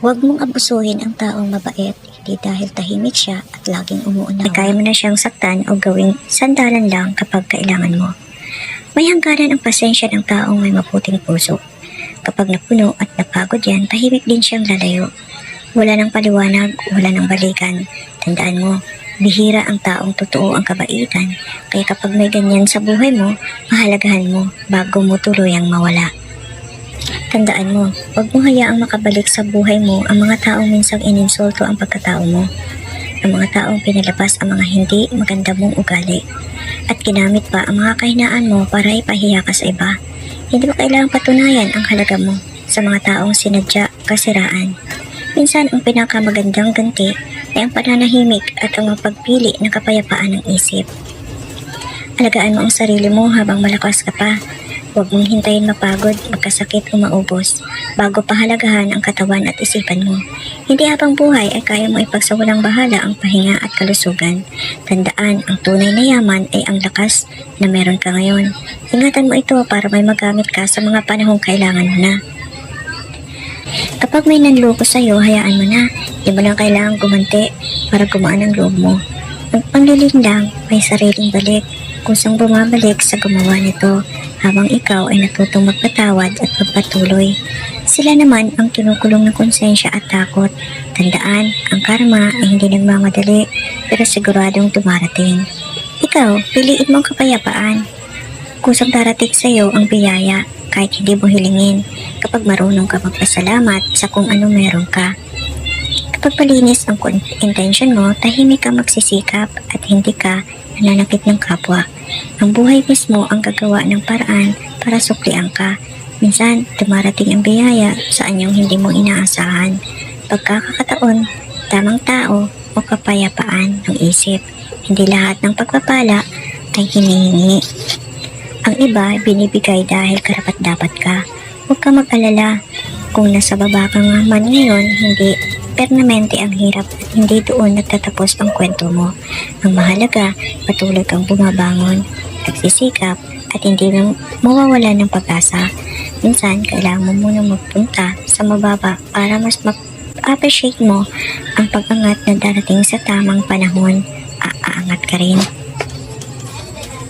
Huwag mong abusuhin ang taong mabait, hindi dahil tahimik siya at laging umuunawa. Kaya mo na siyang saktan o gawing sandalan lang kapag kailangan mo. May hangganan ang pasensya ng taong may mabuting puso. Kapag napuno at napagod yan, tahimik din siyang lalayo. Wala ng paliwanag, wala ng balikan. Tandaan mo, bihira ang taong totoo ang kabaitan. Kaya kapag may ganyan sa buhay mo, mahalagahan mo bago mo tuluyang mawala. Tandaan mo, huwag mo hayaang makabalik sa buhay mo ang mga taong minsang ininsulto ang pagkatao mo. Ang mga taong pinalabas ang mga hindi maganda mong ugali. At ginamit pa ang mga kahinaan mo para ipahiya ka sa iba. Hindi mo kailangang patunayan ang halaga mo sa mga taong sinadya kasiraan. Minsan ang pinakamagandang ganti ay ang pananahimik at ang pagpili ng kapayapaan ng isip. Alagaan mo ang sarili mo habang malakas ka pa. Huwag mong hintayin mapagod, magkasakit o maubos bago pahalagahan ang katawan at isipan mo. Hindi habang buhay ay kaya mo ipagsawalang bahala ang pahinga at kalusugan. Tandaan, ang tunay na yaman ay ang lakas na meron ka ngayon. Ingatan mo ito para may magamit ka sa mga panahong kailangan mo na. Kapag may nanloko sa iyo, hayaan mo na. Di mo lang kailangang gumanti para gumaan ang loob mo. Ang pangliling lang, may sariling balik. Kusang bumabalik sa gumawa nito habang ikaw ay natutong magpatawad at magpatuloy. Sila naman ang kinukulong ng konsensya at takot. Tandaan, ang karma ay hindi nagmamadali pero siguradong dumarating. Ikaw, piliin mo ang kapayapaan. Kusang darating sa iyo ang biyaya kahit hindi mo hilingin kapag marunong ka magpasalamat sa kung ano meron ka. Kapag malinis ang intention mo, tahimik ka magsisikap at hindi ka nananakit ng kapwa. Ang buhay mismo ang gagawa ng paraan para suklian ka. Minsan, dumarating ang biyaya sa anyong hindi mo inaasahan. Pagkakataon, tamang tao o kapayapaan ng isip. Hindi lahat ng pagpapala ay hinihingi. Ang iba, binibigay dahil karapat-dapat ka. Huwag ka mag-alala. Kung nasa baba ka nga man ngayon, hindi permanente ang hirap at hindi doon nagtatapos ang kwento mo. Ang mahalaga, patuloy kang bumabangon, nagsisikap at hindi mo mawawala ng pag-asa. Minsan, kailangan mo munang magpunta sa mababa para mas ma-appreciate mo ang pag-angat na darating sa tamang panahon. Aangat ka rin.